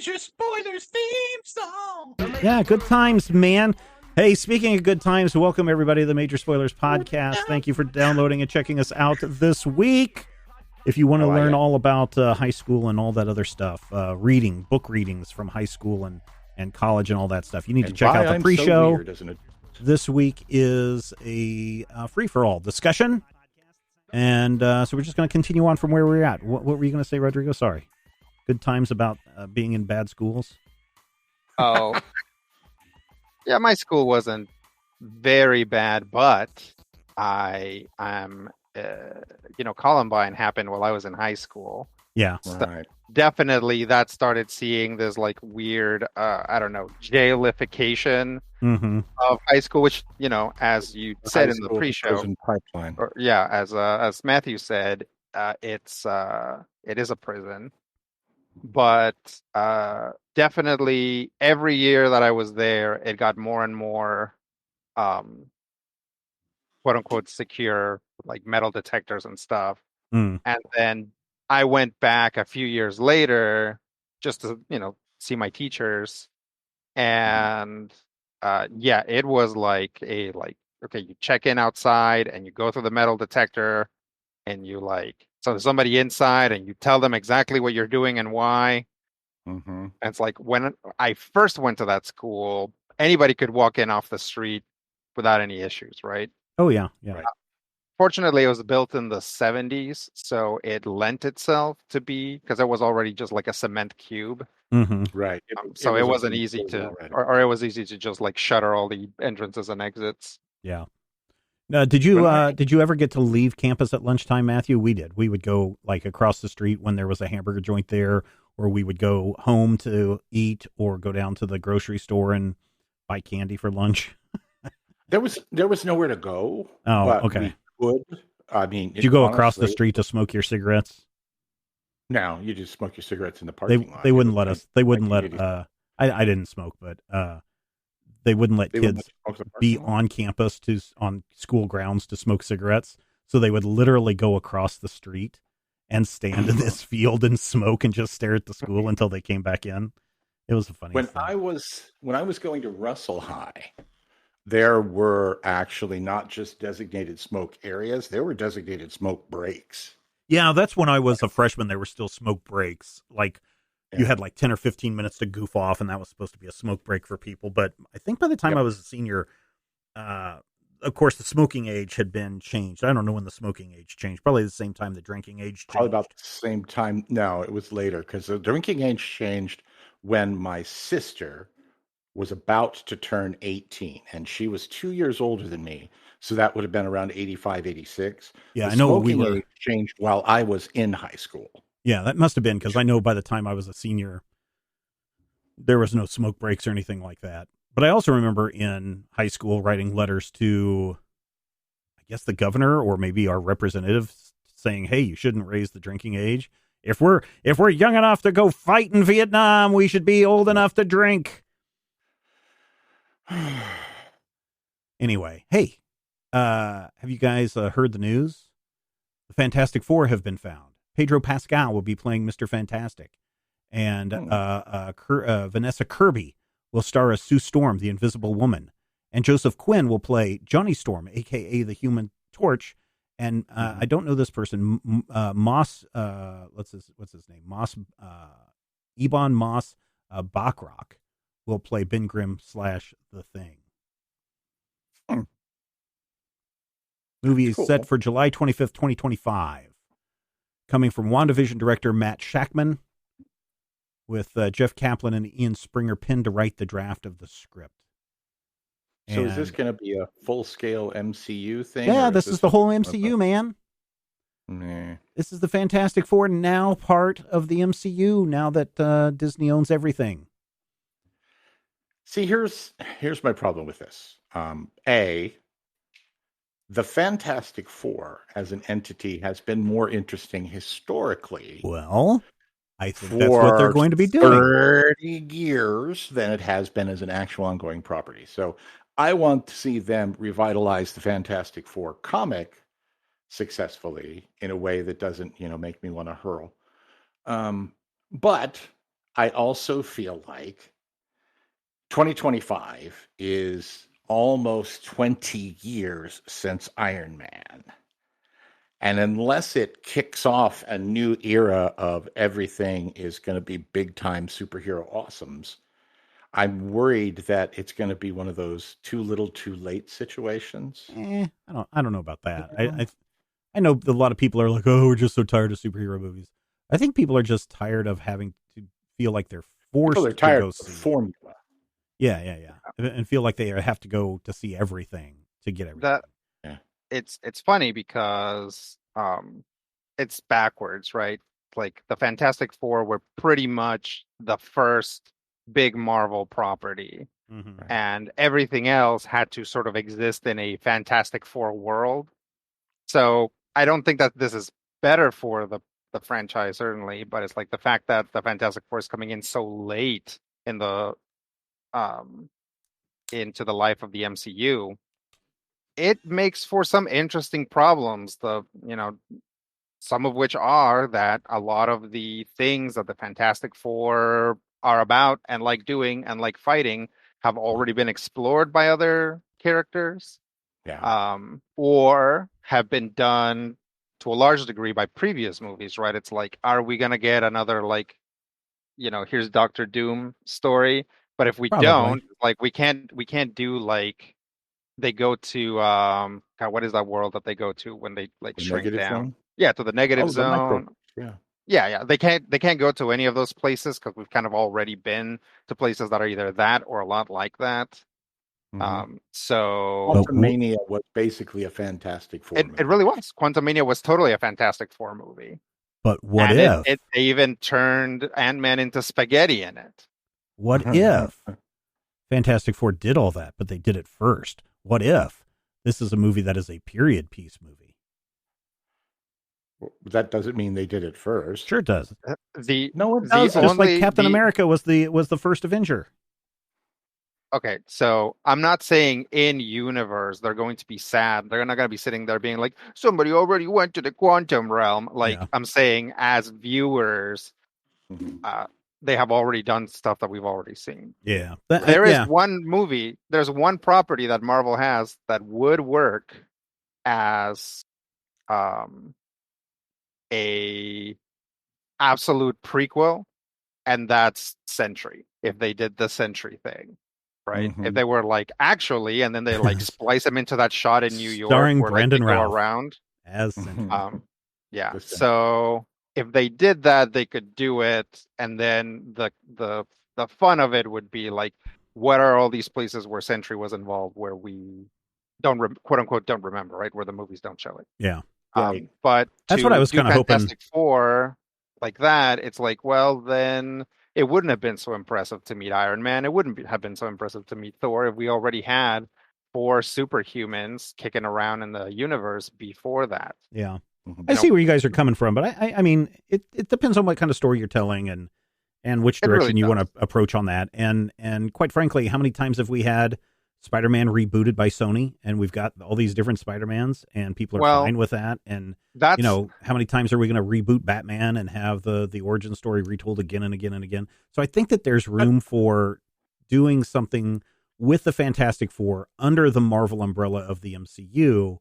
Major Spoilers theme song. Yeah, good times, man. Hey, speaking of good times, welcome everybody to the Major Spoilers podcast. Thank you for downloading and checking us out this week. If you want to learn all about high school and all that other stuff, book readings from high school and college and all that stuff, you need to check out the pre-show. Weird, isn't it? This week is a free-for-all discussion. And so we're just going to continue on from where we're at. What were you going to say, Rodrigo? Sorry. Good times about being in bad schools? Oh. Yeah, my school wasn't very bad, but Columbine happened while I was in high school. Yeah. Right. Definitely that started seeing this like weird, jailification of high school, which, as you said in the pre-show, pipeline. as Matthew said, it is a prison. But definitely every year that I was there, it got more and more quote unquote secure, like metal detectors and stuff. And then I went back a few years later just to, see my teachers. And it was like okay, you check in outside and you go through the metal detector and you so there's somebody inside and you tell them exactly what you're doing and why. And it's like when I first went to that school, anybody could walk in off the street without any issues, right? Oh, yeah. Yeah. Right. Fortunately, it was built in the 70s, so it lent itself to be, because it was already just like a cement cube. Right. So it wasn't easy to, or it was easy to just like shutter all the entrances and exits. Yeah. Did you ever get to leave campus at lunchtime, Matthew? We did. We would go like across the street when there was a hamburger joint there, or we would go home to eat, or go down to the grocery store and buy candy for lunch. There was nowhere to go. Oh, but okay. We could. I mean, did you go across the street to smoke your cigarettes? No, you just smoke your cigarettes in the parking lot. They wouldn't let us. They wouldn't let. I didn't smoke, but they wouldn't let kids be on campus on school grounds to smoke cigarettes. So they would literally go across the street and stand in this field and smoke and just stare at the school until they came back in. It was a funny thing. When I was going to Russell High, there were actually not just designated smoke areas, there were designated smoke breaks. Yeah, that's when I was a freshman. There were still smoke breaks. You had like 10 or 15 minutes to goof off, and that was supposed to be a smoke break for people. But I think by the time I was a senior, of course, the smoking age had been changed. I don't know when the smoking age changed. Probably the same time the drinking age changed. Probably about the same time. No, it was later, because the drinking age changed when my sister was about to turn 18, and she was 2 years older than me. So that would have been around 85, 86. Yeah, the I know smoking age changed while I was in high school. Yeah, that must have been, because I know by the time I was a senior, there was no smoke breaks or anything like that. But I also remember in high school writing letters to, I guess, the governor or maybe our representatives saying, hey, you shouldn't raise the drinking age. If we're young enough to go fight in Vietnam, we should be old enough to drink. Anyway, hey, have you guys heard the news? The Fantastic Four have been found. Pedro Pascal will be playing Mr. Fantastic. And Vanessa Kirby will star as Sue Storm, the Invisible Woman. And Joseph Quinn will play Johnny Storm, a.k.a. the Human Torch. And I don't know this person. Moss, what's his name? Moss, Ebon Moss Bachrach will play Ben Grimm / The Thing. Movie is set for July 25th, 2025. Coming from WandaVision director Matt Shakman, with Jeff Kaplan and Ian Springer pinned to write the draft of the script. So is this going to be a full-scale MCU thing? Yeah, this is the whole MCU, man. Nah. This is the Fantastic Four, now part of the MCU, now that Disney owns everything. See, here's my problem with this. The Fantastic Four as an entity has been more interesting historically. Well, I think that's what they're going to be doing. 30 years than it has been as an actual ongoing property. So I want to see them revitalize the Fantastic Four comic successfully in a way that doesn't, make me want to hurl. But I also feel like 2025 is almost 20 years since Iron Man. And unless it kicks off a new era of everything is going to be big time superhero awesomes, I'm worried that it's going to be one of those too little too late situations. I don't know about that. I know a lot of people are like, oh, we're just so tired of superhero movies. I think people are just tired of having to feel like they're forced People are tired to go of the see. formula. Yeah. And feel like they have to go to see everything to get everything. It's funny because it's backwards, right? Like the Fantastic Four were pretty much the first big Marvel property, and everything else had to sort of exist in a Fantastic Four world. So I don't think that this is better for the franchise, certainly, but it's like the fact that the Fantastic Four is coming in so late in the into the life of the MCU. It makes for some interesting problems. Some of which are that a lot of the things that the Fantastic Four are about and like doing and like fighting have already been explored by other characters, or have been done to a large degree by previous movies. Right? It's like, are we gonna get another here's Doctor Doom story? But if we don't, we can't do like. They go to God, what is that world that they go to when they shrink down? Zone? Yeah, to the negative zone. Yeah. They can't go to any of those places because we've kind of already been to places that are either that or a lot like that. So Quantumania was basically a Fantastic Four movie. It really was. Quantumania was totally a Fantastic Four movie. But what if they even turned Ant-Man into spaghetti in it? What if Fantastic Four did all that, but they did it first? What if this is a movie that is a period piece movie? That doesn't mean they did it first. Sure it does. No, it does. Just like Captain America was the first Avenger. Okay, so I'm not saying in universe they're going to be sad. They're not going to be sitting there being like, somebody already went to the quantum realm. I'm saying as viewers, they have already done stuff that we've already seen. Yeah. There is one movie, there's one property that Marvel has that would work as a absolute prequel, and that's Sentry, if they did the Sentry thing. Right? If they were like, actually, and then they like splice them into that shot in New York starring where Brandon they Routh go around. As yeah. So if they did that, they could do it, and then the fun of it would be like, what are all these places where Sentry was involved where we don't quote unquote don't remember, right? Where the movies don't show it. Yeah. But that's what I was kind of hoping. Fantastic Four like that, it's like, well, then it wouldn't have been so impressive to meet Iron Man. It wouldn't have been so impressive to meet Thor if we already had 4 superhumans kicking around in the universe before that. Yeah. I see where you guys are coming from, but I mean, it depends on what kind of story you're telling and which direction you want to approach on that. And quite frankly, how many times have we had Spider-Man rebooted by Sony, and we've got all these different Spider-Mans, and people are fine with that? And that's, how many times are we going to reboot Batman and have the origin story retold again and again and again? So I think that there's room for doing something with the Fantastic Four under the Marvel umbrella of the MCU,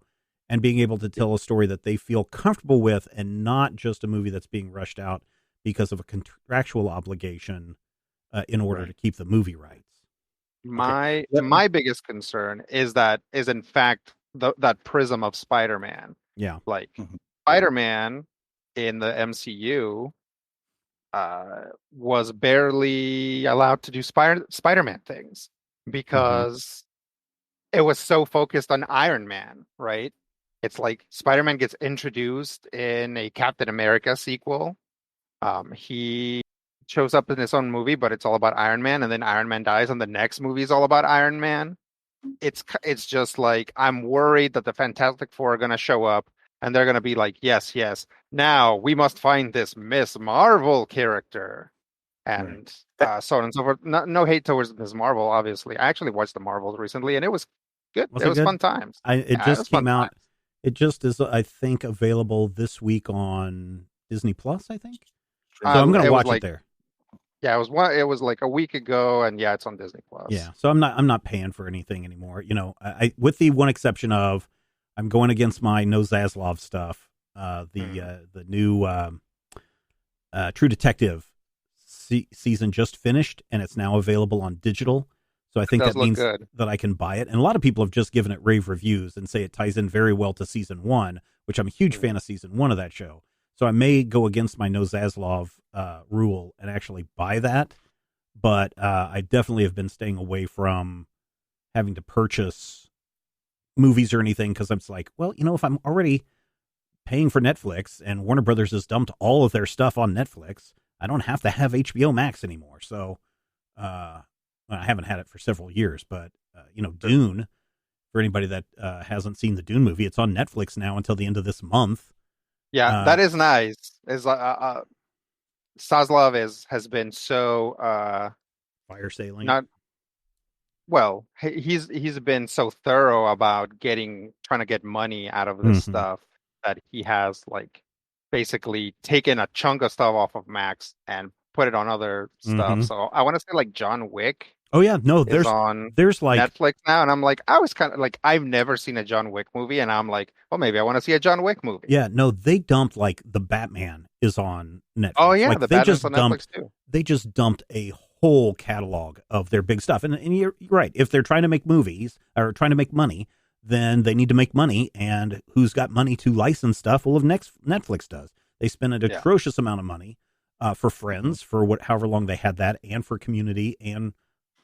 and being able to tell a story that they feel comfortable with, and not just a movie that's being rushed out because of a contractual obligation in order to keep the movie rights. My biggest concern is in fact that prism of Spider-Man. Yeah. Like Spider-Man in the MCU was barely allowed to do Spider-Man things because it was so focused on Iron Man, right? It's like Spider-Man gets introduced in a Captain America sequel. He shows up in his own movie, but it's all about Iron Man, and then Iron Man dies, and the next movie is all about Iron Man. It's just like, I'm worried that the Fantastic Four are going to show up, and they're going to be like, yes, now we must find this Miss Marvel character, and so on and so forth. No hate towards Miss Marvel, obviously. I actually watched the Marvels recently, and it was good. It was fun times. It just came out. It just is, I think, available this week on Disney Plus, I think. So I'm going to watch it there. Yeah, it was like a week ago, and yeah, it's on Disney Plus. Yeah, so I'm not paying for anything anymore. You know, I with the one exception of I'm going against my No Zaslav stuff. The new True Detective season just finished, and it's now available on digital. So I think that means that I can buy it. And a lot of people have just given it rave reviews and say it ties in very well to season 1, which I'm a huge fan of season 1 of that show. So I may go against my No Zaslav rule and actually buy that. But I definitely have been staying away from having to purchase movies or anything because I'm just like, well, you know, if I'm already paying for Netflix and Warner Brothers has dumped all of their stuff on Netflix, I don't have to have HBO Max anymore. So I haven't had it for several years, but, you know, Dune, for anybody that hasn't seen the Dune movie, it's on Netflix now until the end of this month. Yeah, that is nice. Is Zaslav has been so fire sailing. Not well. He's been so thorough about trying to get money out of this stuff that he has like basically taken a chunk of stuff off of Max and put it on other stuff. So I want to say like John Wick. Oh yeah, no, there's like Netflix now, and I'm like, I was kind of like, I've never seen a John Wick movie, and I'm like, well, maybe I want to see a John Wick movie. Yeah, no, they dumped like the Batman is on Netflix. Oh yeah, like, the Batman's on Netflix too. They just dumped a whole catalog of their big stuff, and you're right. If they're trying to make movies or trying to make money, then they need to make money. And who's got money to license stuff? Well, if Netflix does, they spend an atrocious amount of money for Friends for however long they had that, and for Community, and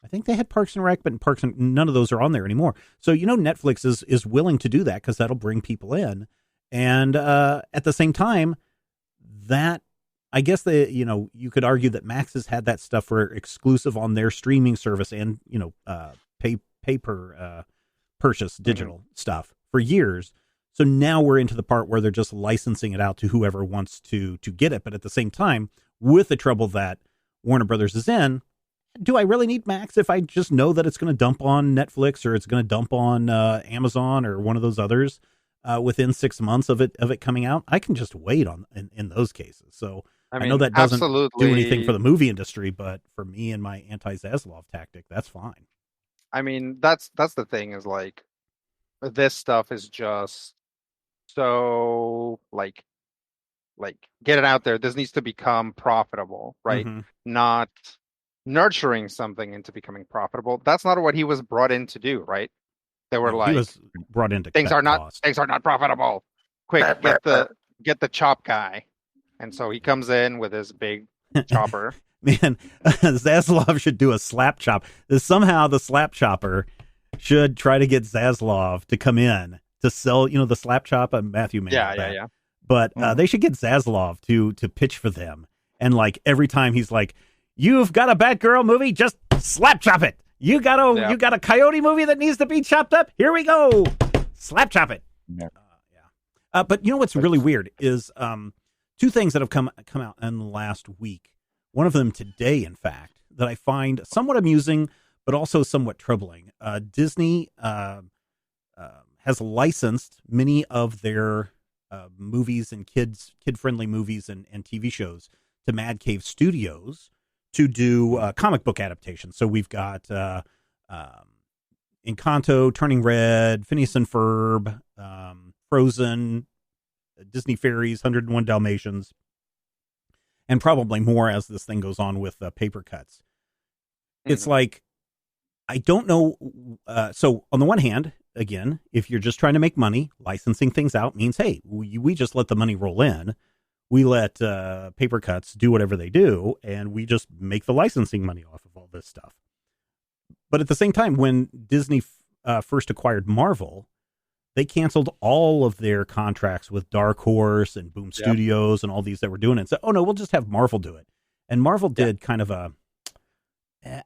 I think they had Parks and Rec, but none of those are on there anymore. So, you know, Netflix is willing to do that because that'll bring people in. And at the same time, that I guess you could argue that Max has had that stuff for exclusive on their streaming service and, you know, purchase digital stuff for years. So now we're into the part where they're just licensing it out to whoever wants to get it. But at the same time, with the trouble that Warner Brothers is in, do I really need Max if I just know that it's going to dump on Netflix or it's going to dump on Amazon or one of those others within 6 months of it coming out? I can just wait in those cases. So I know that doesn't do anything for the movie industry, but for me and my anti-Zaslav tactic, that's fine. I mean, that's the thing is like this stuff is just so like get it out there. This needs to become profitable, right? Not nurturing something into becoming profitable. That's not what he was brought in to do, right? They were like, he was brought in to things are not profitable. Quick, get the chop guy. And so he comes in with his big chopper. Man, Zaslav should do a slap chop. Somehow the slap chopper should try to get Zaslav to come in to sell, you know, the slap chop. Matthew made that. Yeah. But they should get Zaslav to pitch for them. And like every time he's like, you've got a Batgirl movie, just slap chop it. You got a Coyote movie that needs to be chopped up. Here we go, slap chop it. But you know what's really weird is two things that have come out in the last week. One of them today, in fact, that I find somewhat amusing, but also somewhat troubling. Disney has licensed many of their movies and kid-friendly movies and TV shows to Mad Cave Studios to do comic book adaptations. So we've got Encanto, Turning Red, Phineas and Ferb, Frozen, Disney Fairies, 101 Dalmatians, and probably more as this thing goes on with paper cuts. It's like, I don't know. So on the one hand, again, if you're just trying to make money, licensing things out means, hey, we just let the money roll in. We let paper cuts do whatever they do, and we just make the licensing money off of all this stuff. But at the same time, when Disney first acquired Marvel, they canceled all of their contracts with Dark Horse and Boom Studios and all these that were doing it and said, oh, no, we'll just have Marvel do it. And Marvel did kind of I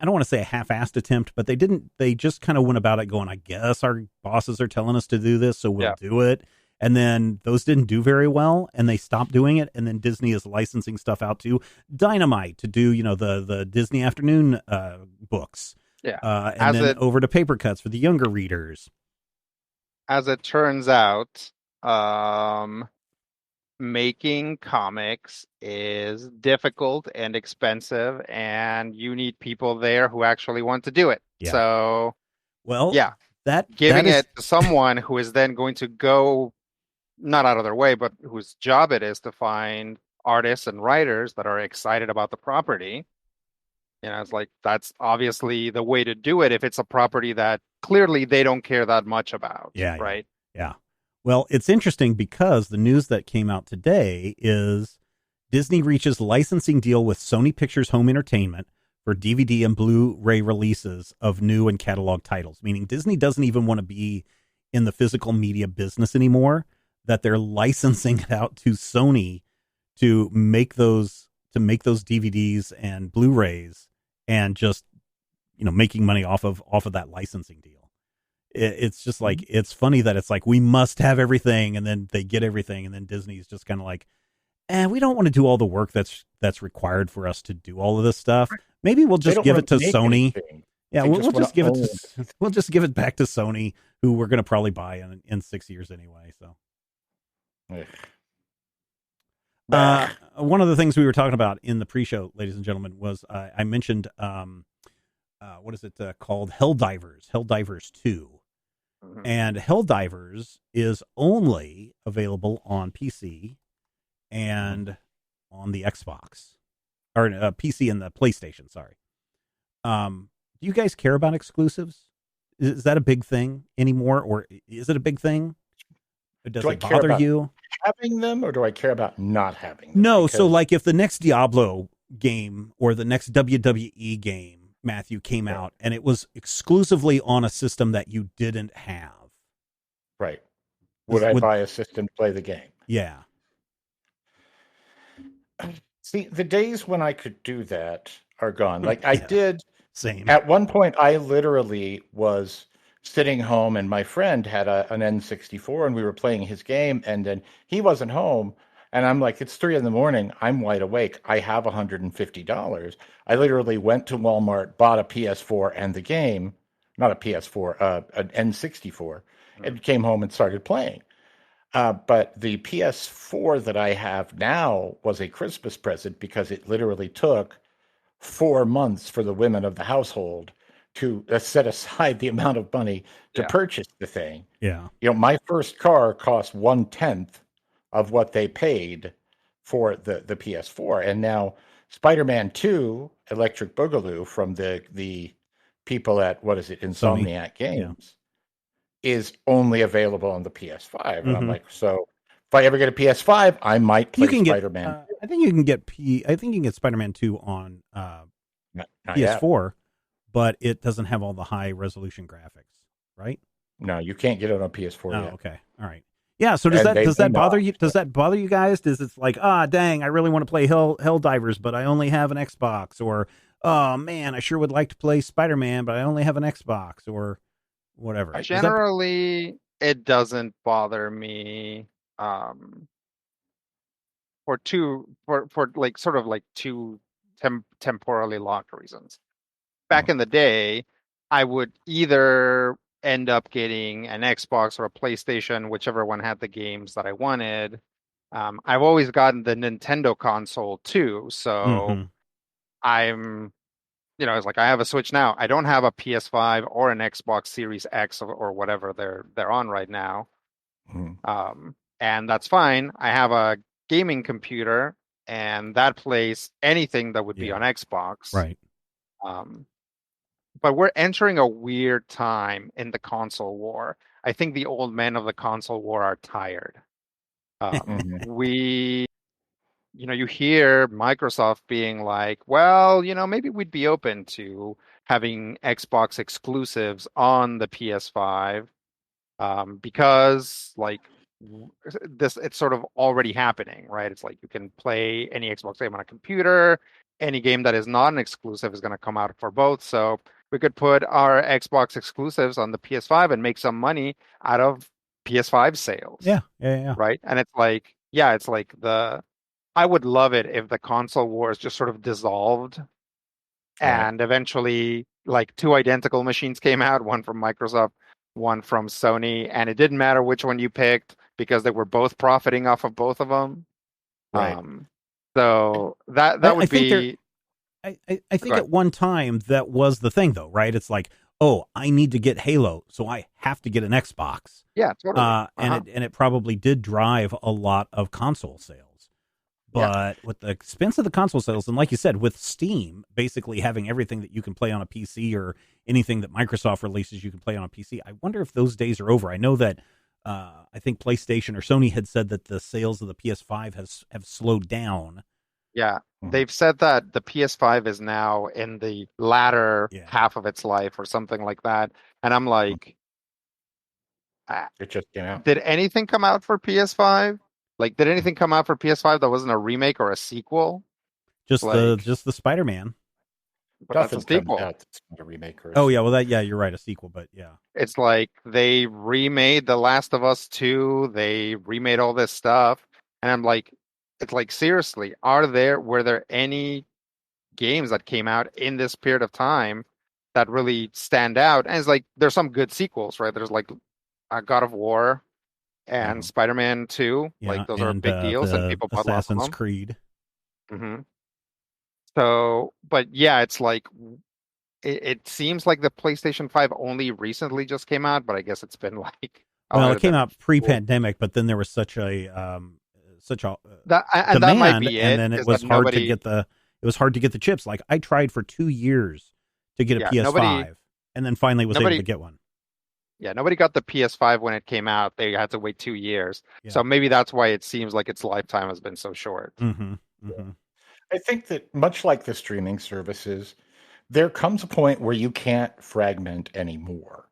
don't want to say a half-assed attempt, but they just kind of went about it going, I guess our bosses are telling us to do this, so we'll do it. And then those didn't do very well, and they stopped doing it. And then Disney is licensing stuff out to Dynamite to do, you know, the Disney Afternoon books. And then over to paper cuts for the younger readers. As it turns out, making comics is difficult and expensive, and you need people there who actually want to do it. Yeah. So, well, yeah, giving it to someone who is then going to go not out of their way, but whose job it is to find artists and writers that are excited about the property. It's like that's obviously the way to do it if it's a property that clearly they don't care that much about. Yeah. Right. Yeah. Well, it's interesting because the news that came out today is Disney reaches licensing deal with Sony Pictures Home Entertainment for DVD and Blu-ray releases of new and catalog titles, meaning Disney doesn't even want to be in the physical media business anymore, that they're licensing it out to Sony to make those DVDs and Blu-rays and just, making money off of that licensing deal. It's just like, it's funny that it's like, we must have everything, and then they get everything, and then Disney's just kind of like, we don't want to do all the work that's required for us to do all of this stuff. Maybe we'll just give it to Sony. Anything. Yeah, we'll just give we'll just give it back to Sony, who we're going to probably buy in 6 years anyway. So, one of the things we were talking about in the pre-show, ladies and gentlemen, was I mentioned what is it called? Helldivers 2. And Helldivers is only available on PC and on the Xbox, or PC and the PlayStation. Sorry. Do you guys care about exclusives? Is that a big thing anymore, or is it a big thing? Does it bother you having them, or do I care about not having them? No. So, like, if the next Diablo game or the next WWE game, Matthew, came out and it was exclusively on a system that you didn't have, right? Would I buy a system to play the game? Yeah. See, the days when I could do that are gone. Like I did. Same. At one point, I literally was sitting home, and my friend had an N64, and we were playing his game, and then he wasn't home. And I'm like, it's 3 a.m. I'm wide awake. I have $150. I literally went to Walmart, bought a PS4 and the game, not a PS4, an N64, and came home and started playing. But the PS4 that I have now was a Christmas present because it literally took 4 months for the women of the household to set aside the amount of money to purchase the thing. Yeah. My first car cost 1/10 of what they paid for the PS4. And now Spider-Man 2, Electric Boogaloo from the people at, what is it, Insomniac Games, is only available on the PS5. And I'm like, so if I ever get a PS5, I might play Spider-Man. I think you can get Spider-Man 2 on not PS4, yet. But it doesn't have all the high resolution graphics, right? No, you can't get it on PS4 yet. Okay. All right. Yeah, so does that bother you? Does that bother you guys? Does it's like, dang, I really want to play Helldivers, but I only have an Xbox, or oh man, I sure would like to play Spider-Man, but I only have an Xbox, or whatever. Generally, it doesn't bother me for two temporally locked reasons. Back in the day, I would either end up getting an Xbox or a PlayStation, whichever one had the games that I wanted. I've always gotten the Nintendo console too, so I'm, it's like I have a Switch now. I don't have a PS5 or an Xbox Series X or whatever they're on right now, and that's fine. I have a gaming computer, and that plays anything that would be on Xbox, right? But we're entering a weird time in the console war. I think the old men of the console war are tired. You hear Microsoft being like, well, maybe we'd be open to having Xbox exclusives on the PS5 because, like, it's sort of already happening, right? It's like you can play any Xbox game on a computer. Any game that is not an exclusive is going to come out for both. So we could put our Xbox exclusives on the PS5 and make some money out of PS5 sales. Yeah. Right. And it's like, I would love it if the console wars just sort of dissolved and eventually like 2 identical machines came out, one from Microsoft, one from Sony, and it didn't matter which one you picked because they were both profiting off of both of them. Right. So that would be. I think at one time that was the thing, though, right? It's like, oh, I need to get Halo, so I have to get an Xbox. Yeah, totally. And it probably did drive a lot of console sales. But with the expense of the console sales, and like you said, with Steam basically having everything that you can play on a PC or anything that Microsoft releases you can play on a PC, I wonder if those days are over. I know that I think PlayStation or Sony had said that the sales of the PS5 have slowed down. Yeah, they've said that the PS5 is now in the latter half of its life or something like that. And I'm like, it just came out. Did anything come out for PS5? Like, did anything come out for PS5 that wasn't a remake or a sequel? Just the Spider-Man. But that's a sequel. That's a remake or you're right, a sequel, but yeah. It's like they remade The Last of Us 2, they remade all this stuff, and I'm like, it's like, seriously, were there any games that came out in this period of time that really stand out? And it's like, there's some good sequels, right? There's like God of War and Spider-Man 2. Like, those are big deals, and people bought lots of them. Assassin's Creed. Mm-hmm. So, but yeah, it's like, it seems like the PlayStation 5 only recently just came out, but I guess it's been like... Well, it came out pre-pandemic, but then there was such a that demand, might be it, and then it was hard to get the chips. Like, I tried for 2 years to get a PS5, and then finally was able to get one. Yeah, nobody got the PS5 when it came out. They had to wait 2 years. Yeah. So maybe that's why it seems like its lifetime has been so short. Mm-hmm. Mm-hmm. I think that much like the streaming services, there comes a point where you can't fragment anymore.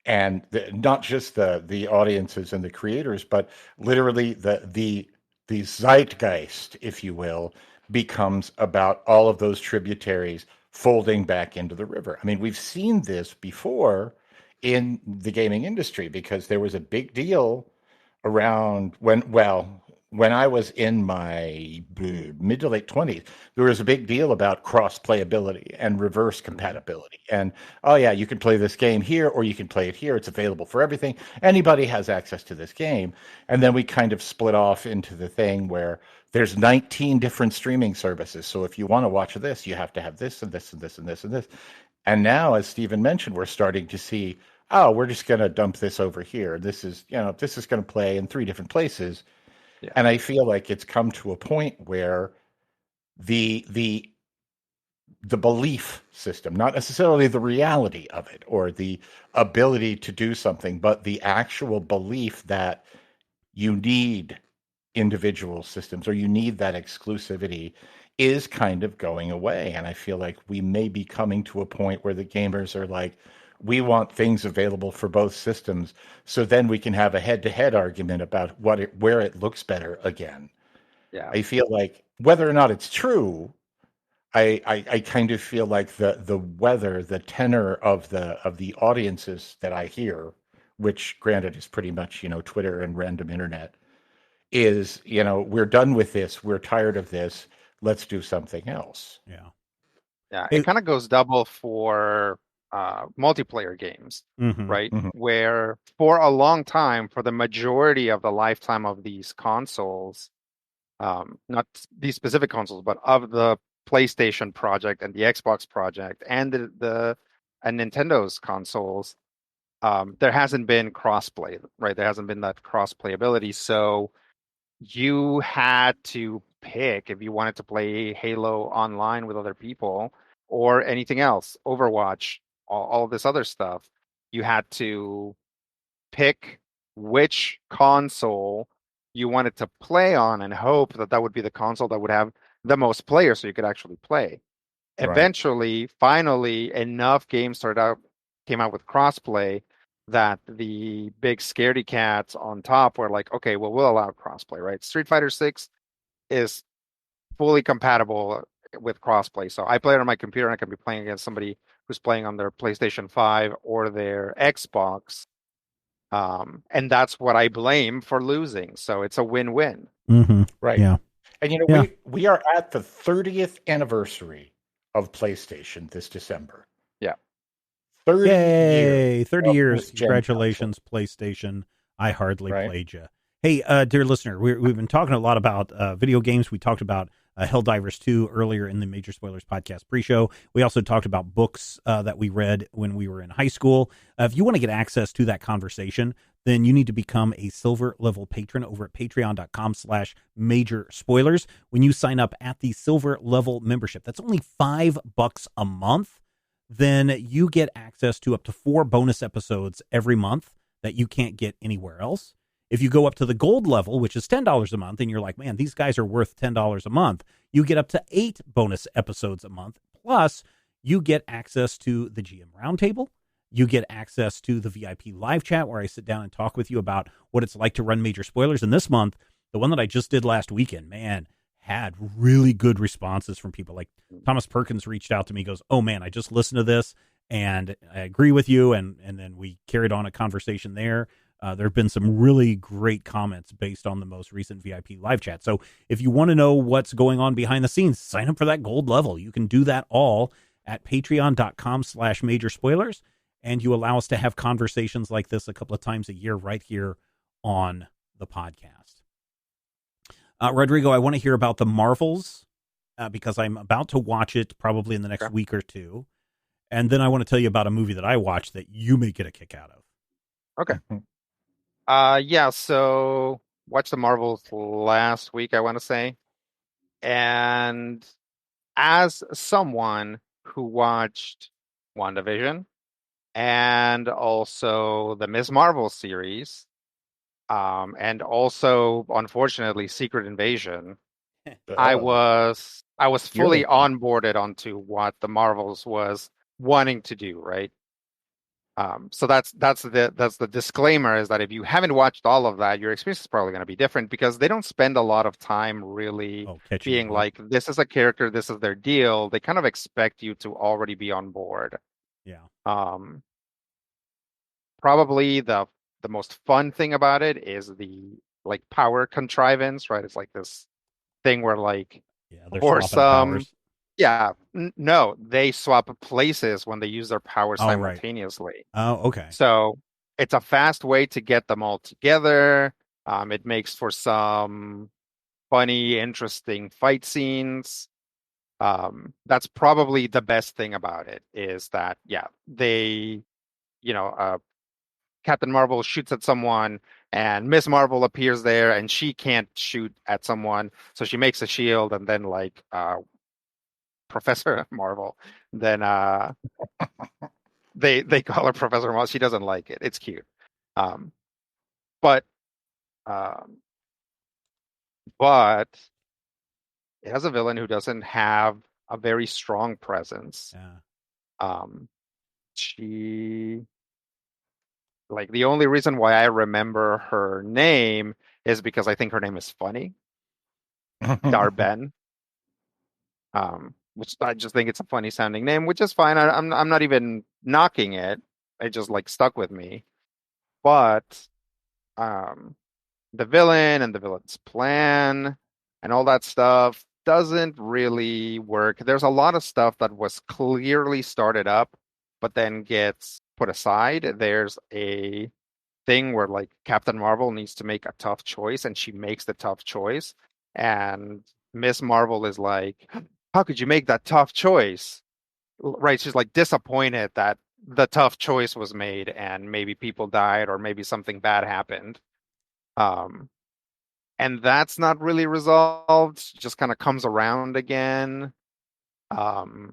And not just the audiences and the creators, but literally the zeitgeist, if you will, becomes about all of those tributaries folding back into the river. I mean, we've seen this before in the gaming industry, because there was a big deal around when I was in my mid to late 20s, there was a big deal about cross playability and reverse compatibility. And, oh yeah, you can play this game here or you can play it here. It's available for everything. Anybody has access to this game. And then we kind of split off into the thing where there's 19 different streaming services. So if you want to watch this, you have to have this and this and this and this and this. And now, as Stephen mentioned, we're starting to see, oh, we're just going to dump this over here. This is going to play in 3 different places. Yeah. And I feel like it's come to a point where the belief system, not necessarily the reality of it or the ability to do something, but the actual belief that you need individual systems or you need that exclusivity is kind of going away. And I feel like we may be coming to a point where the gamers are like, we want things available for both systems, so then we can have a head-to-head argument about where it looks better again. Yeah, I feel like whether or not it's true, I kind of feel like the tenor of the audiences that I hear, which granted is pretty much Twitter and random internet, is we're done with this, we're tired of this, let's do something else. Yeah, it kind of goes double for multiplayer games, right? Mm-hmm. Where for a long time, for the majority of the lifetime of these consoles, not these specific consoles, but of the PlayStation project and the Xbox project and the Nintendo's consoles, there hasn't been crossplay, right? There hasn't been that crossplay ability. So you had to pick if you wanted to play Halo online with other people or anything else, Overwatch, all this other stuff, you had to pick which console you wanted to play on and hope that would be the console that would have the most players so you could actually play. Right. Eventually, finally, enough games came out with crossplay that the big scaredy cats on top were like, okay, well, we'll allow crossplay, right? Street Fighter 6 is fully compatible with crossplay. So I play it on my computer and I can be playing against somebody who's playing on their PlayStation 5 or their Xbox. And that's what I blame for losing. So it's a win-win. Mm-hmm. Right. Yeah. And we are at the 30th anniversary of PlayStation this December. Yeah. 30 years. Congratulations, PlayStation. I hardly played you. Hey, dear listener, we've been talking a lot about video games. We talked about Helldivers 2 earlier in the Major Spoilers podcast pre-show. We also talked about books that we read when we were in high school. If you want to get access to that conversation, then you need to become a silver level patron over at patreon.com/major spoilers. When you sign up at the silver level membership, that's only $5 a month. Then you get access to up to 4 bonus episodes every month that you can't get anywhere else. If you go up to the gold level, which is $10 a month, and you're like, man, these guys are worth $10 a month, you get up to 8 bonus episodes a month. Plus, you get access to the GM Roundtable. You get access to the VIP live chat where I sit down and talk with you about what it's like to run Major Spoilers. And this month, the one that I just did last weekend, man, had really good responses from people. Like Thomas Perkins reached out to me, goes, oh man, I just listened to this and I agree with you. And then we carried on a conversation there. There have been some really great comments based on the most recent VIP live chat. So if you want to know what's going on behind the scenes, sign up for that gold level. You can do that all at patreon.com/major spoilers. And you allow us to have conversations like this a couple of times a year right here on the podcast. Rodrigo, I want to hear about the Marvels because I'm about to watch it probably in the next week or two. And then I want to tell you about a movie that I watched that you may get a kick out of. Okay. So watched the Marvels last week, I want to say. And as someone who watched WandaVision and also the Ms. Marvel series, and also, unfortunately, Secret Invasion, I was fully onboarded onto what the Marvels was wanting to do, right? So that's the disclaimer, is that if you haven't watched all of that, your experience is probably going to be different because they don't spend a lot of time really being like, this is a character, this is their deal. They kind of expect you to already be on board. Yeah. Probably the most fun thing about it is the like power contrivance, right? It's like this thing where like for some no, they swap places when they use their power simultaneously. Oh, okay. So it's a fast way to get them all together. It makes for some funny, interesting fight scenes. That's probably the best thing about it, is that, they, Captain Marvel shoots at someone and Miss Marvel appears there and she can't shoot at someone. So she makes a shield, and then like, Professor Marvel, then they call her Professor Marvel. She doesn't like it. It's cute. But it has a villain who doesn't have a very strong presence. She, like, the only reason why I remember her name is because I think her name is funny. Dar-Benn. Which I just think it's a funny sounding name, which is fine. I'm not even knocking it. It just like stuck with me. But the villain and the villain's plan and all that stuff doesn't really work. There's a lot of stuff that was clearly started up, but then gets put aside. There's a thing where like Captain Marvel needs to make a tough choice, and she makes the tough choice. And Miss Marvel is like, how could you make that tough choice? Right? She's like disappointed that the tough choice was made and maybe people died or maybe something bad happened. And that's not really resolved. Just kind of comes around again. It's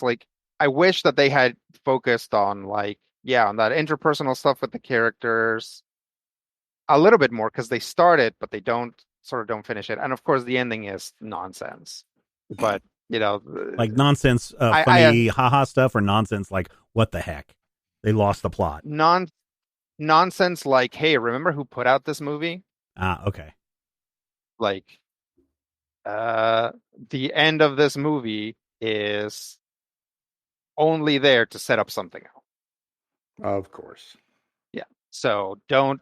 like, I wish that they had focused on like, on that interpersonal stuff with the characters a little bit more, because they start it, but they don't finish it. And of course, the ending is nonsense. But like nonsense, funny haha stuff, or nonsense like, what the heck? They lost the plot. Nonsense like, hey, remember who put out this movie? Okay. Like, the end of this movie is only there to set up something else. Of course. Yeah. So don't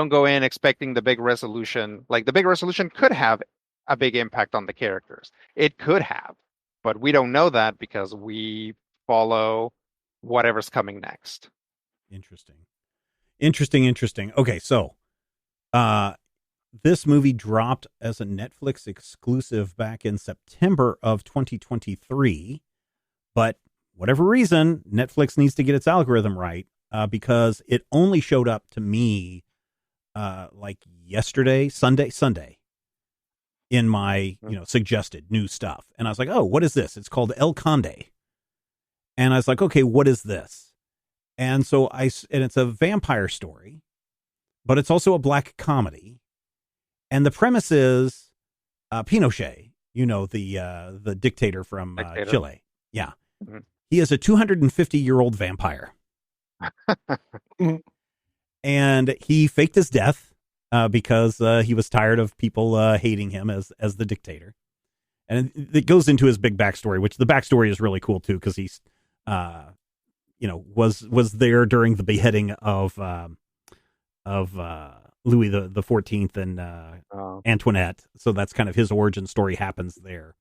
go in expecting the big resolution. Like, the big resolution could have a big impact on the characters. It could have, but we don't know that because we follow whatever's coming next. Interesting. Interesting. Okay, so this movie dropped as a Netflix exclusive back in September of 2023, but whatever reason, Netflix needs to get its algorithm right, because it only showed up to me like yesterday, Sunday, in my suggested new stuff, and I was like, oh, what is this? It's called El Conde, and I was like, okay, what is this? And so and it's a vampire story, but it's also a black comedy. And the premise is Pinochet, the dictator from Chile. Yeah. Mm-hmm. He is a 250-year-old vampire. And he faked his death because he was tired of people hating him as the dictator. And it goes into his big backstory, which the backstory is really cool, too, because he's... was there during the beheading of Louis the 14th and Antoinette. So that's kind of his origin story happens there.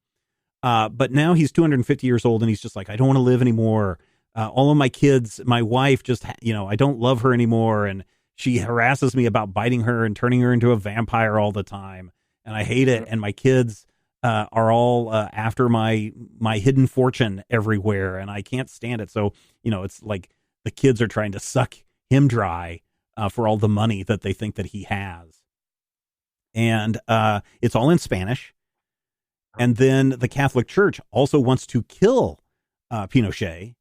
But now he's 250 years old and he's just like, I don't want to live anymore. All of my kids, my wife just, I don't love her anymore. And she harasses me about biting her and turning her into a vampire all the time. And I hate it. And my kids are all after my hidden fortune everywhere, and I can't stand it. So, it's like the kids are trying to suck him dry for all the money that they think that he has. And it's all in Spanish. And then the Catholic Church also wants to kill Pinochet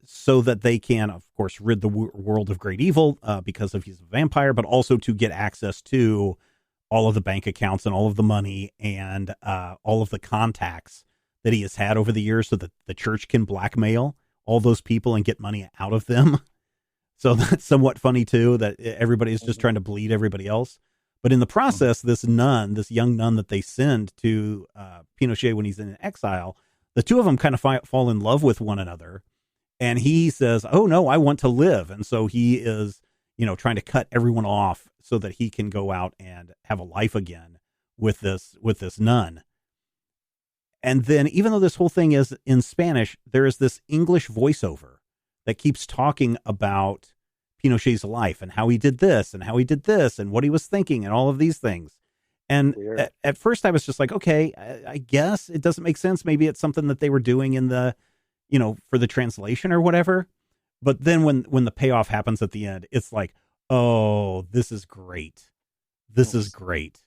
so that they can, of course, rid the world of great evil because of he's a vampire, but also to get access to all of the bank accounts and all of the money and all of the contacts that he has had over the years so that the church can blackmail all those people and get money out of them. So that's somewhat funny, too, that everybody is just trying to bleed everybody else. But in the process, this young nun that they send to Pinochet when he's in exile, the two of them kind of fall in love with one another. And he says, oh, no, I want to live. And so he is, trying to cut everyone off so that he can go out and have a life again with this nun. And then even though this whole thing is in Spanish, there is this English voiceover that keeps talking about Pinochet's life and how he did this and how he did this and what he was thinking and all of these things. And at first I was just like, okay, I guess it doesn't make sense. Maybe it's something that they were doing in the, for the translation or whatever. But then when the payoff happens at the end, it's like, oh, this is great. This is great.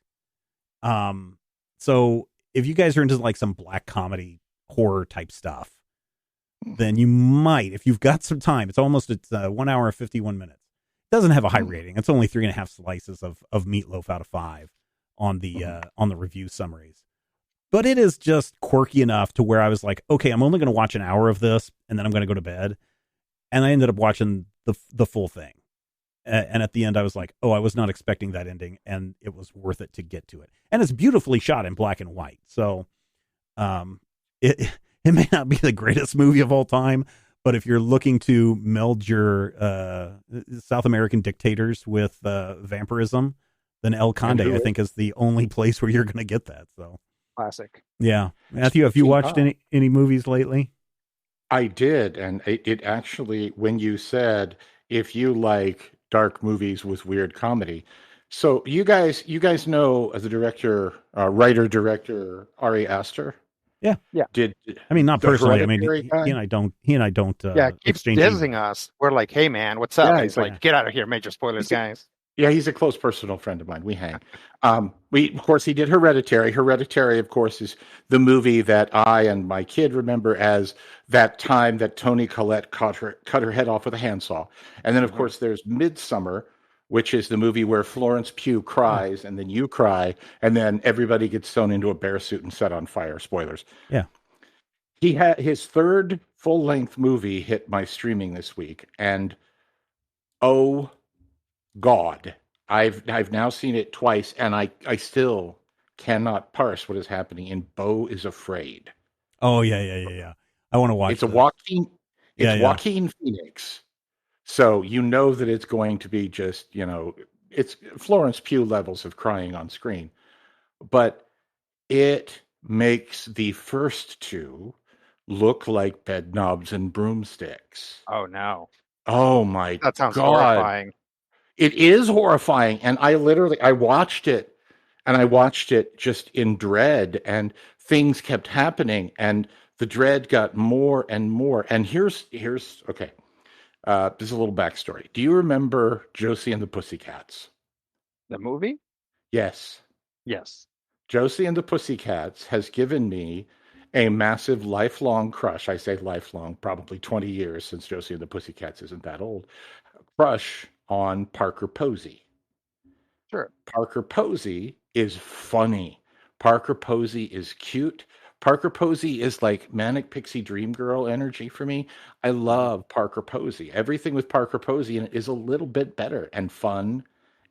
So if you guys are into like some black comedy horror type stuff, then you might, if you've got some time, it's 1 hour and 51 minutes. It doesn't have a high rating. It's only 3.5 slices of meatloaf out of 5 on the review summaries. But it is just quirky enough to where I was like, okay, I'm only going to watch an hour of this and then I'm going to go to bed. And I ended up watching the full thing. And at the end, I was like, oh, I was not expecting that ending, and it was worth it to get to it. And it's beautifully shot in black and white. So it may not be the greatest movie of all time, but if you're looking to meld your South American dictators with vampirism, then El Conde, I think, is the only place where you're going to get that. So classic. Yeah. Matthew, have you watched any movies lately? I did, and it actually, when you said if you like dark movies with weird comedy, so you guys know the writer-director Ari Aster. Yeah. I mean, not personally. I mean, he and I don't. Keeps dissing us. We're like, hey man, what's up? Yeah, he's like, get out of here, major spoilers, guys. Yeah, he's a close personal friend of mine. We hang. Of course, he did Hereditary. Hereditary, of course, is the movie that I and my kid remember as that time that Toni Collette cut her head off with a handsaw. And then, of course, there's Midsommar, which is the movie where Florence Pugh cries, and then you cry, and then everybody gets thrown into a bear suit and set on fire. Spoilers. Yeah. He had his third full-length movie hit my streaming this week, and oh God, I've now seen it twice, and I still cannot parse what is happening in Beau is Afraid. Oh yeah. I want to watch. It's Joaquin Phoenix, so you know that it's going to be just it's Florence Pugh levels of crying on screen, but it makes the first two look like bed knobs and broomsticks. Oh no! Oh my! That sounds God. horrifying. It is horrifying, and I watched it, and I watched it just in dread, and things kept happening, and the dread got more and more. And here's okay. This is a little backstory. Do you remember Josie and the Pussycats? The movie? Yes. Yes. Josie and the Pussycats has given me a massive lifelong crush. I say lifelong, probably 20 years, since Josie and the Pussycats isn't that old. Crush on Parker Posey. Sure. Parker Posey is funny. Parker Posey is cute. Parker Posey is like manic pixie dream girl energy for me. I love Parker Posey. Everything with Parker Posey in it is a little bit better and fun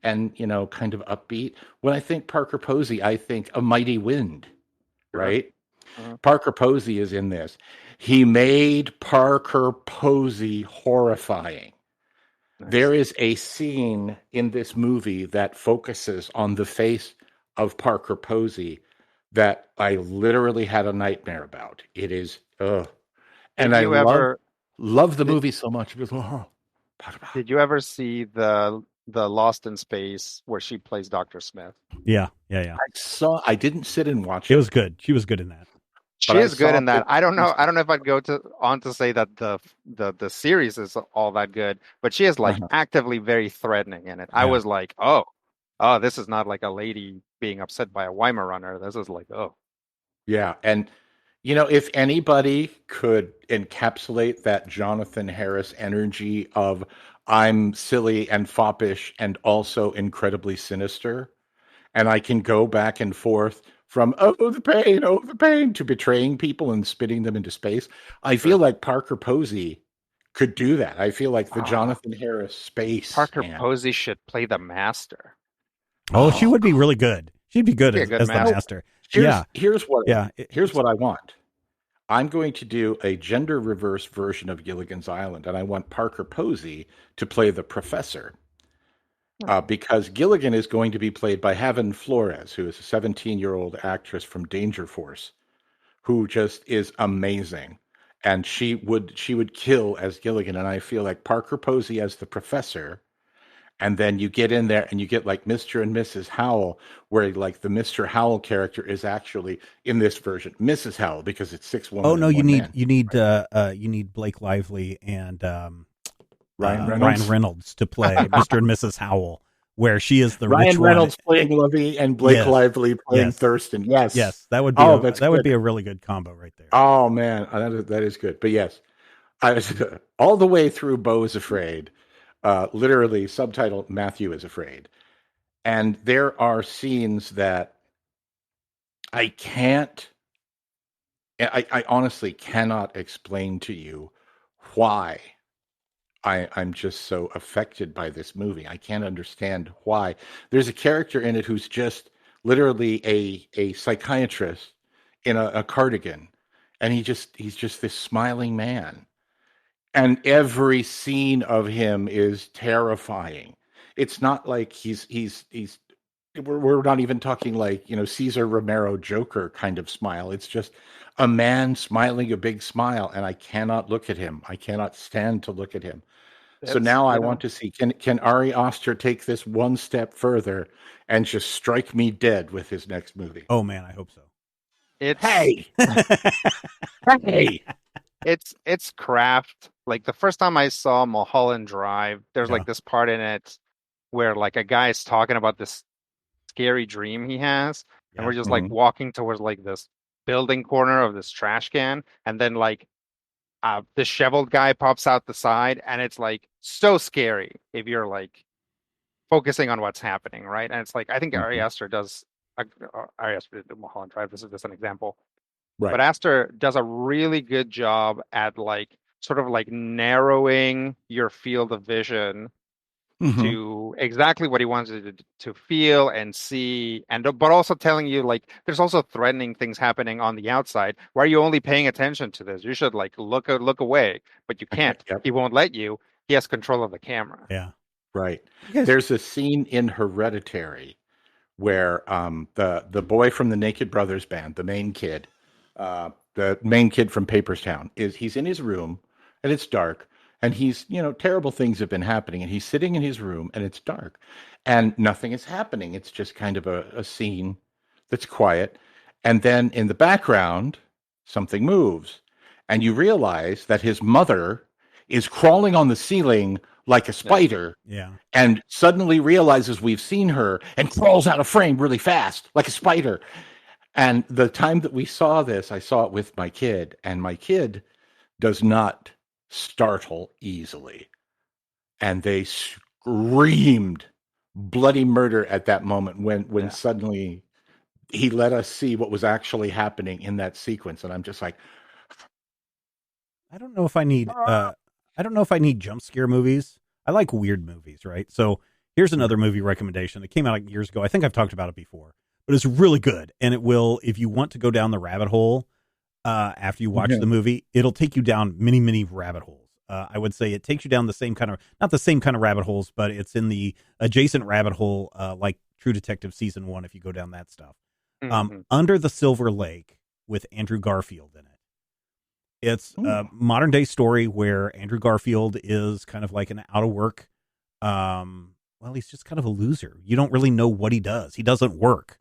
and, kind of upbeat. When I think Parker Posey, I think A Mighty Wind, right? Uh-huh. Parker Posey is in this. He made Parker Posey horrifying. Nice. There is a scene in this movie that focuses on the face of Parker Posey that I literally had a nightmare about. It is, and I love the movie so much. Because, did you ever see the Lost in Space where she plays Dr. Smith? Yeah. I didn't sit and watch it. It was good. She was good in that. She is good in that. I don't know if I'd go on to say that the series is all that good, but she is like actively very threatening in it. Yeah. I was like, oh, this is not like a lady being upset by a Weimaraner. This is like, oh. Yeah, and if anybody could encapsulate that Jonathan Harris energy of I'm silly and foppish and also incredibly sinister, and I can go back and forth from the pain to betraying people and spitting them into space. I feel like Parker Posey could do that. I feel like the Jonathan Harris space. Parker Posey should play the Master. Oh, she would be really good. She'd be good as the Master. Here's what I want. I'm going to do a gender reverse version of Gilligan's Island, and I want Parker Posey to play the professor. Because Gilligan is going to be played by Haven Flores, who is a 17-year-old actress from Danger Force, who just is amazing. And she would kill as Gilligan. And I feel like Parker Posey as the professor. And then you get in there and you get like Mr. and Mrs. Howell, where like the Mr. Howell character is actually in this version Mrs. Howell, because it's 6 women. Oh no, you need Blake Lively and Ryan Reynolds to play Mr. and Mrs. Howell, where she is the Ryan rich Reynolds one. playing Lovey and Blake Lively playing Thurston. Yes, that would be would be a really good combo right there. Oh man, that is good. But yes, I was all the way through. Beau is Afraid, literally subtitled Matthew is Afraid, and there are scenes that I honestly cannot explain to you why. I'm just so affected by this movie. I can't understand why. There's a character in it who's just literally a psychiatrist in a cardigan, and he's just this smiling man. And every scene of him is terrifying. It's not like we're not even talking like, Cesar Romero Joker kind of smile. It's just a man smiling a big smile, and I cannot look at him. I cannot stand to look at him. So now I want to see, can Ari Aster take this one step further and just strike me dead with his next movie? Oh man, I hope so. Hey, it's craft. Like the first time I saw Mulholland Drive, there's like this part in it where like a guy is talking about this scary dream he has, and we're just like walking towards like this building corner of this trash can, and then like disheveled guy pops out the side, and it's like so scary if you're like focusing on what's happening, right? And it's like I think Ari Aster does. Ari Aster did Mulholland Drive. This is just an example, right? But Aster does a really good job at like sort of like narrowing your field of vision to exactly what he wants you to feel and see, but also telling you like there's also threatening things happening on the outside. Why are you only paying attention to this? You should like look away, but you can't. He won't let you. He has control of the camera. Yeah, right. There's a scene in Hereditary where the boy from the Naked Brothers band, the main kid from Paperstown, he's in his room and it's dark. and he's, terrible things have been happening, and he's sitting in his room, and it's dark, and nothing is happening. It's just kind of a scene that's quiet, and then in the background, something moves, and you realize that his mother is crawling on the ceiling like a spider, and suddenly realizes we've seen her and crawls out of frame really fast like a spider. And the time that we saw this, I saw it with my kid, and my kid does not startle easily. And they screamed bloody murder at that moment when suddenly he let us see what was actually happening in that sequence. And I'm just like, I don't know if I need jump scare movies. I like weird movies, right? So here's another movie recommendation. It came out years ago. I think I've talked about it before, but it's really good. And it will, if you want to go down the rabbit hole after you watch the movie, it'll take you down many, many rabbit holes. I would say it takes you down the same kind of, not the same kind of rabbit holes, but it's in the adjacent rabbit hole, like True Detective season 1, if you go down that stuff. Under the Silver Lake with Andrew Garfield in it. It's a modern day story where Andrew Garfield is kind of like an out of work. He's just kind of a loser. You don't really know what he does. He doesn't work.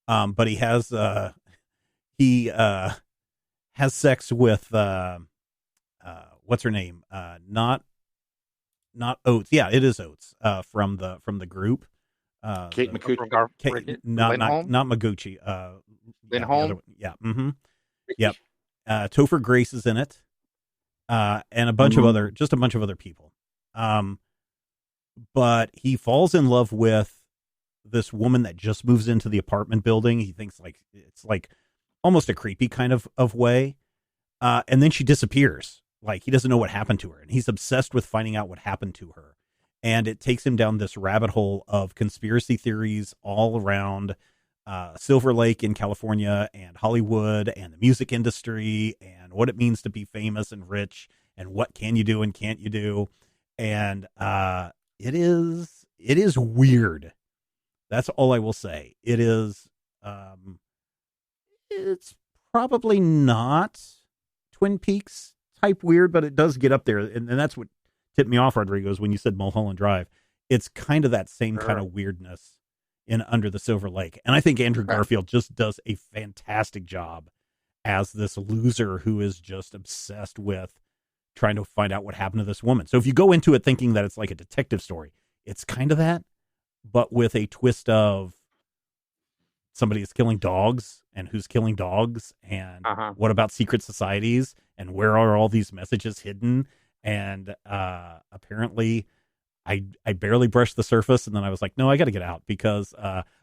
But he has sex with, what's her name? Not Oates. Yeah, it is Oates, from the group. Kate Micucci. Not Maguchi. Lindholm. Yeah. Mm-hmm. Yep. Topher Grace is in it. And a bunch of other people. But he falls in love with this woman that just moves into the apartment building. He thinks it's like almost a creepy kind of way. And then she disappears. Like, he doesn't know what happened to her, and he's obsessed with finding out what happened to her. And it takes him down this rabbit hole of conspiracy theories all around Silver Lake in California and Hollywood and the music industry and what it means to be famous and rich and what can you do and can't you do. And it is weird. That's all I will say. It is, it's probably not Twin Peaks type weird, but it does get up there. And that's what tipped me off, Rodrigo, is when you said Mulholland Drive. It's kind of that same kind of weirdness in Under the Silver Lake. And I think Andrew Garfield just does a fantastic job as this loser who is just obsessed with trying to find out what happened to this woman. So if you go into it thinking that it's like a detective story, it's kind of that, but with a twist of somebody is killing dogs and who's killing dogs and what about secret societies and where are all these messages hidden. And apparently I barely brushed the surface, and then I was like, no, I got to get out, because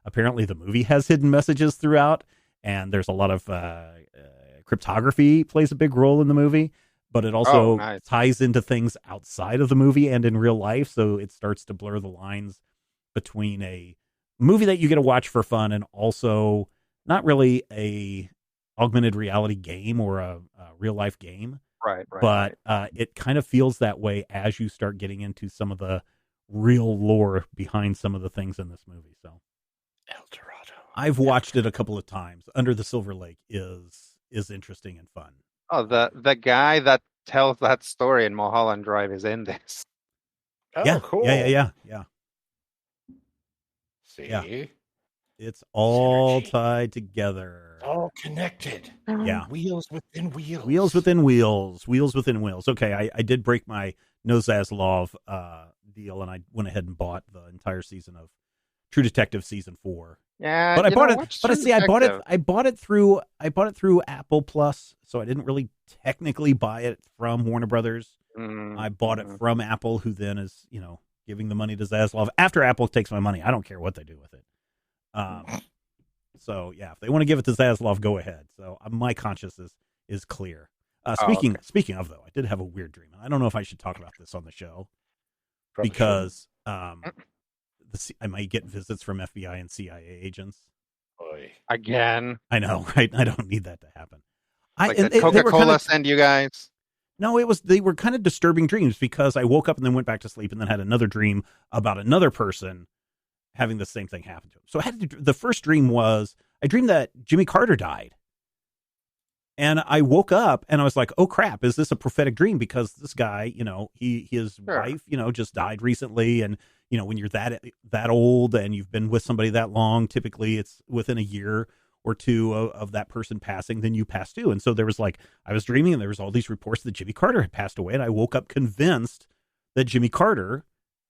apparently the movie has hidden messages throughout, and there's a lot of cryptography plays a big role in the movie, but it also ties into things outside of the movie and in real life. So it starts to blur the lines between a movie that you get to watch for fun and also not really a augmented reality game or a real life game. Right. But it kind of feels that way as you start getting into some of the real lore behind some of the things in this movie. So El Dorado. I've watched it a couple of times. Under the Silver Lake is interesting and fun. Oh, the guy that tells that story in Mulholland Drive is in this. Oh, yeah, cool. Yeah. See? Yeah. It's all tied together. It's all connected. Yeah. Wheels within wheels. Wheels within wheels. Wheels within wheels. Okay, I did break my No Zaslav deal, and I went ahead and bought the entire season of True Detective season 4. Yeah, but I bought it. But see, I bought it through Apple Plus, so I didn't really technically buy it from Warner Brothers. I bought it from Apple, who then is giving the money to Zaslav. After Apple takes my money, I don't care what they do with it. So yeah, if they want to give it to Zaslav, go ahead. So my conscience is clear. Speaking of, though, I did have a weird dream, and I don't know if I should talk about this on the show because I might get visits from FBI and CIA agents. Boy. Again. I know, right? I don't need that to happen. Did Coca-Cola send you guys? No, they were kind of disturbing dreams, because I woke up and then went back to sleep and then had another dream about another person having the same thing happen to him. So the first dream was, I dreamed that Jimmy Carter died. And I woke up and I was like, oh crap, is this a prophetic dream? Because this guy, his wife, just died recently. And, when you're that old and you've been with somebody that long, typically it's within a year or two of that person passing, then you pass too. And so there was I was dreaming and there was all these reports that Jimmy Carter had passed away. And I woke up convinced that Jimmy Carter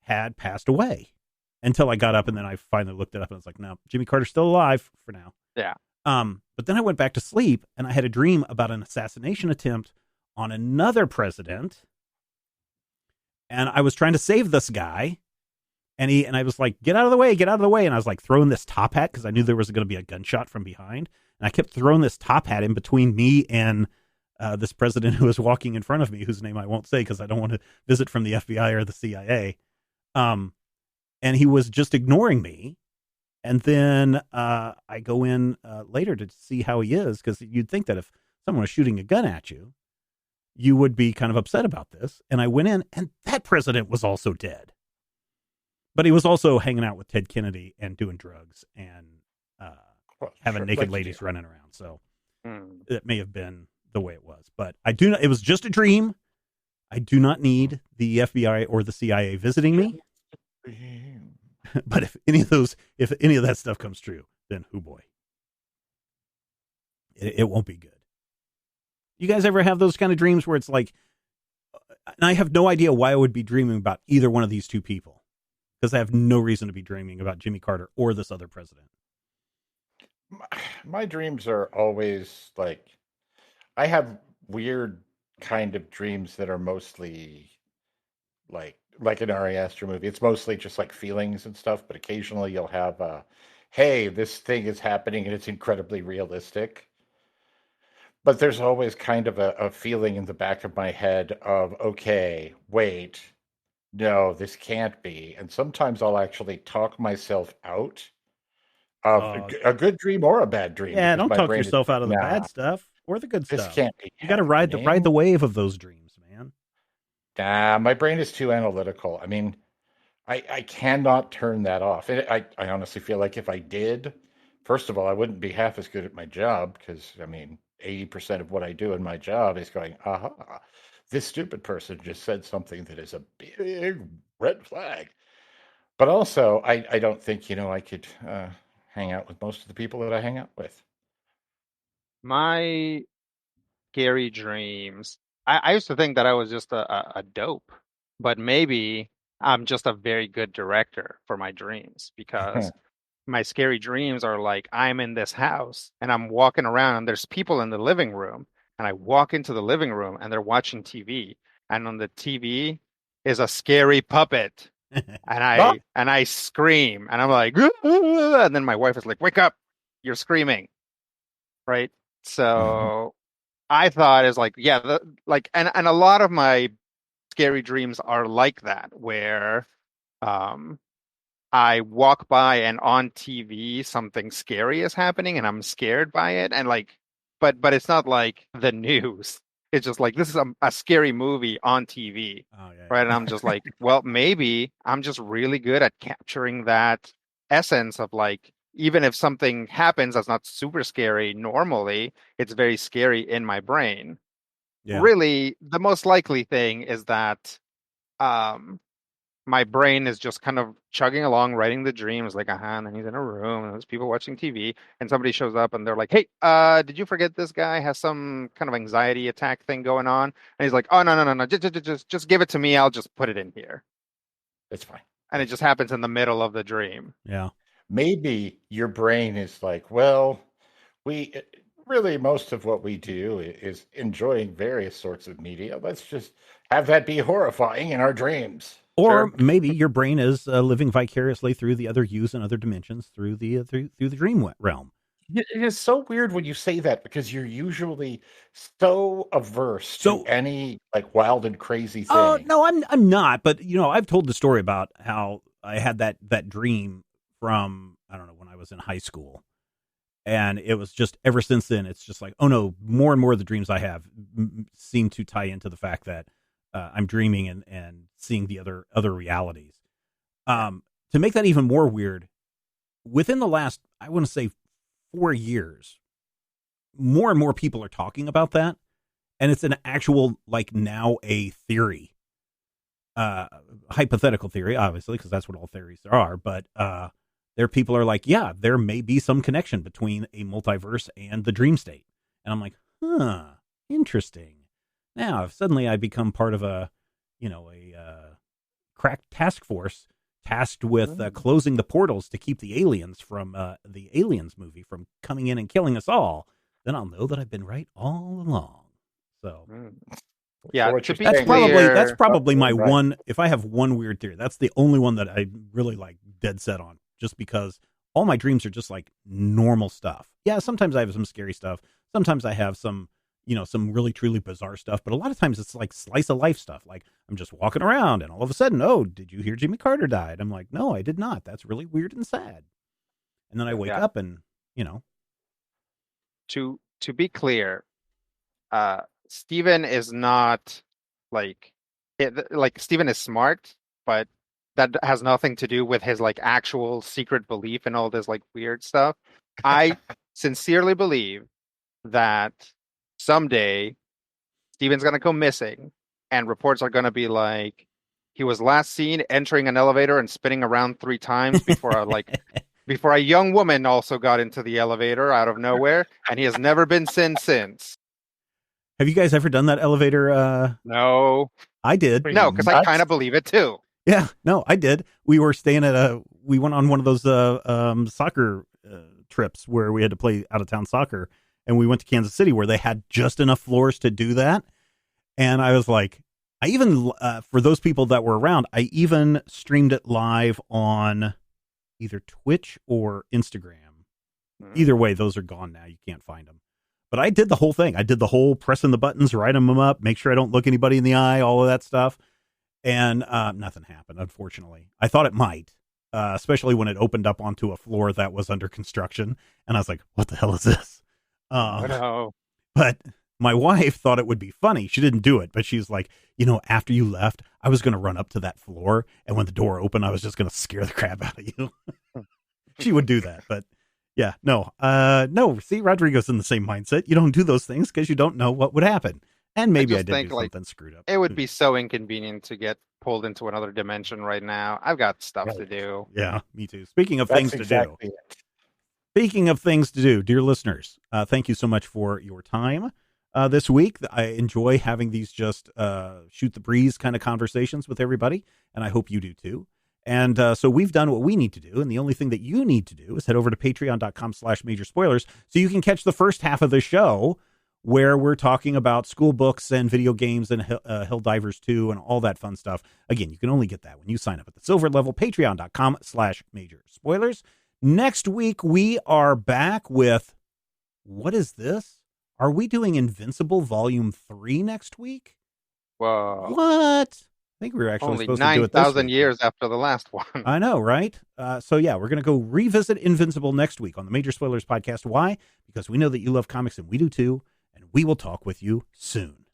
had passed away until I got up. And then I finally looked it up and I was like, no, Jimmy Carter's still alive for now. Yeah. But then I went back to sleep and I had a dream about an assassination attempt on another president. And I was trying to save this guy. And I was like, get out of the way, get out of the way. And I was like throwing this top hat because I knew there was going to be a gunshot from behind. And I kept throwing this top hat in between me and this president who was walking in front of me, whose name I won't say because I don't want to visit from the FBI or the CIA. And he was just ignoring me. And then I go in later to see how he is, because you'd think that if someone was shooting a gun at you, you would be kind of upset about this. And I went in, and that president was also dead. But he was also hanging out with Ted Kennedy and doing drugs and having naked ladies running around. So it may have been the way it was. But it was just a dream. I do not need the FBI or the CIA visiting me. But if any of that stuff comes true, then oh boy, it won't be good. You guys ever have those kind of dreams where it's like, and I have no idea why I would be dreaming about either one of these two people, because I have no reason to be dreaming about Jimmy Carter or this other president. My dreams are always I have weird kind of dreams that are mostly like an Ari Aster movie. It's mostly just feelings and stuff, but occasionally you'll have hey, this thing is happening and it's incredibly realistic. But there's always kind of a feeling in the back of my head of, okay, wait, no, this can't be. And sometimes I'll actually talk myself out of a good dream or a bad dream. Yeah, don't talk yourself out of the bad stuff or the good stuff. This can't be. You got to ride the wave of those dreams, man. Nah, my brain is too analytical. I mean, I cannot turn that off. And I honestly feel like if I did, first of all, I wouldn't be half as good at my job, because, 80% of what I do in my job is going, aha, this stupid person just said something that is a big red flag. But also, I don't think, I could hang out with most of the people that I hang out with. My scary dreams, I used to think that I was just a dope, but maybe I'm just a very good director for my dreams, because my scary dreams are I'm in this house and I'm walking around and there's people in the living room, and I walk into the living room and they're watching TV, and on the TV is a scary puppet. And I scream and I'm like, and then my wife is like, wake up, you're screaming. Right. So I thought is and a lot of my scary dreams are like that, where I walk by and on TV something scary is happening and I'm scared by it, and but it's not like the news. It's just this is a scary movie on TV, right? And I'm just well, maybe I'm just really good at capturing that essence of even if something happens that's not super scary normally, it's very scary in my brain. Yeah. Really, the most likely thing is that my brain is just kind of chugging along, writing the dreams, and then he's in a room and there's people watching TV and somebody shows up and they're like, hey, did you forget this guy has some kind of anxiety attack thing going on? And he's like, oh, no, just give it to me. I'll just put it in here. It's fine. And it just happens in the middle of the dream. Yeah. Maybe your brain is well, we really, most of what we do is enjoying various sorts of media. Let's just have that be horrifying in our dreams. Or maybe your brain is living vicariously through the other yous and other dimensions through the dream realm. It is so weird when you say that, because you're usually so averse to any wild and crazy thing. Oh no, I'm not. But I've told the story about how I had that dream from, I don't know, when I was in high school, and it was just ever since then. It's just oh no, more and more of the dreams I have seem to tie into the fact that I'm dreaming and seeing the other realities. To make that even more weird, within the last, I want to say 4 years, more and more people are talking about that, and it's an actual, like, now a theory, hypothetical theory, obviously, because that's what all theories are. But there, people are like, yeah, there may be some connection between a multiverse and the dream state, and I'm like, interesting. Now, if suddenly I become part of a crack task force tasked with closing the portals to keep the aliens from the Aliens movie from coming in and killing us all, then I'll know that I've been right all along. So, yeah, that's probably my one. If I have one weird theory, that's the only one that I really like dead set on, just because all my dreams are just like normal stuff. Yeah, sometimes I have some scary stuff. Sometimes I have some really truly bizarre stuff, but a lot of times it's like slice of life stuff. Like, I'm just walking around and all of a sudden, oh, did you hear Jimmy Carter died? I'm like, no, I did not. That's really weird and sad. And then I wake up and, To be clear, Steven is not Steven is smart, but that has nothing to do with his like actual secret belief in all this like weird stuff. I sincerely believe that someday Steven's going to go missing and reports are going to be like, he was last seen entering an elevator and spinning around 3 times before a young woman also got into the elevator out of nowhere, and he has never been seen since. Have you guys ever done that elevator? No. I did. No, because I kind of believe it too. Yeah, no, I did. We were staying we went on one of those soccer trips where we had to play out of town soccer, and we went to Kansas City where they had just enough floors to do that. And I was like, I even, for those people that were around, I even streamed it live on either Twitch or Instagram. Either way, those are gone now. You can't find them. But I did the whole thing. I did the whole pressing the buttons, writing them up, make sure I don't look anybody in the eye, all of that stuff. And nothing happened, unfortunately. I thought it might, especially when it opened up onto a floor that was under construction. And I was like, what the hell is this? No. But my wife thought it would be funny. She didn't do it, but she's like, after you left, I was going to run up to that floor, and when the door opened, I was just going to scare the crap out of you. She would do that, but yeah, no. See, Rodrigo's in the same mindset. You don't do those things because you don't know what would happen. And maybe I did do something screwed up. It would be so inconvenient to get pulled into another dimension right now. I've got stuff to do. Yeah, me too. Speaking of things to do. Speaking of things to do, dear listeners, thank you so much for your time this week. I enjoy having these just shoot the breeze kind of conversations with everybody, and I hope you do too. And so we've done what we need to do, and the only thing that you need to do is head over to patreon.com/majorspoilers so you can catch the first half of the show where we're talking about school books and video games and Helldivers 2 and all that fun stuff. Again, you can only get that when you sign up at the silver level, patreon.com/majorspoilers. Next week, we are back with, what is this? Are we doing Invincible Volume 3 next week? Whoa. What? I think we were actually only supposed to do it this 9,000 years after the last one. I know, right? So yeah, we're going to go revisit Invincible next week on the Major Spoilers Podcast. Why? Because we know that you love comics and we do too, and we will talk with you soon.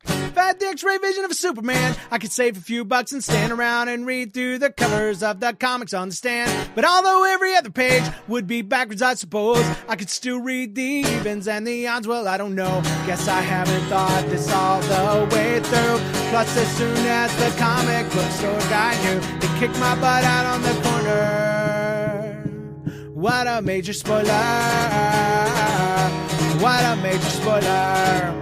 If I had the X-ray vision of a Superman, I could save a few bucks and stand around and read through the covers of the comics on the stand. But although every other page would be backwards, I suppose I could still read the evens and the odds. Well, I don't know. Guess I haven't thought this all the way through. Plus, as soon as the comic book store guy knew, they kicked my butt out on the corner. What a major spoiler. What a major spoiler.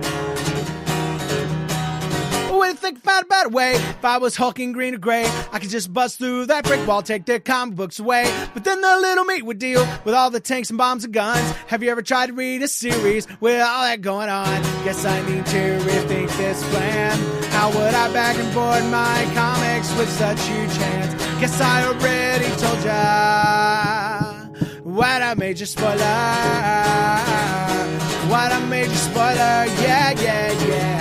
When I think about a better way, if I was hulking green or gray, I could just bust through that brick wall, take their comic books away. But then the little meat would deal with all the tanks and bombs and guns. Have you ever tried to read a series with all that going on? Guess I need to rethink this plan. How would I bag and board my comics with such huge hands? Guess I already told ya. What a major spoiler. What a major spoiler. Yeah, yeah, yeah.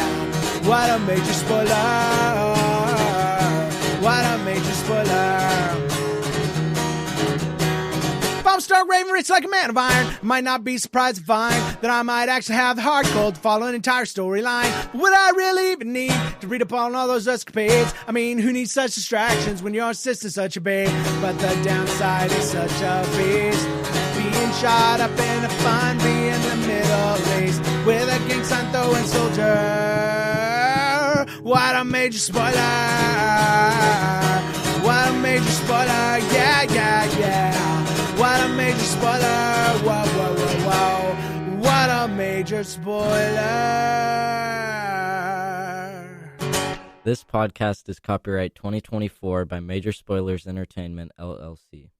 What a major spoiler. What a major spoiler. If I'm Stark Raven, rich like a man of iron, I might not be surprised to find that I might actually have the hard cold to follow an entire storyline. But would I really even need to read up on all those escapades? I mean, who needs such distractions when your sister's such a babe? But the downside is such a beast. being shot up in a fun being the Middle East with a King Santo and soldier. What a major spoiler! What a major spoiler! Yeah, yeah, yeah! What a major spoiler! Whoa, whoa, whoa, whoa! What a major spoiler! This podcast is copyright 2024 by Major Spoilers Entertainment, LLC.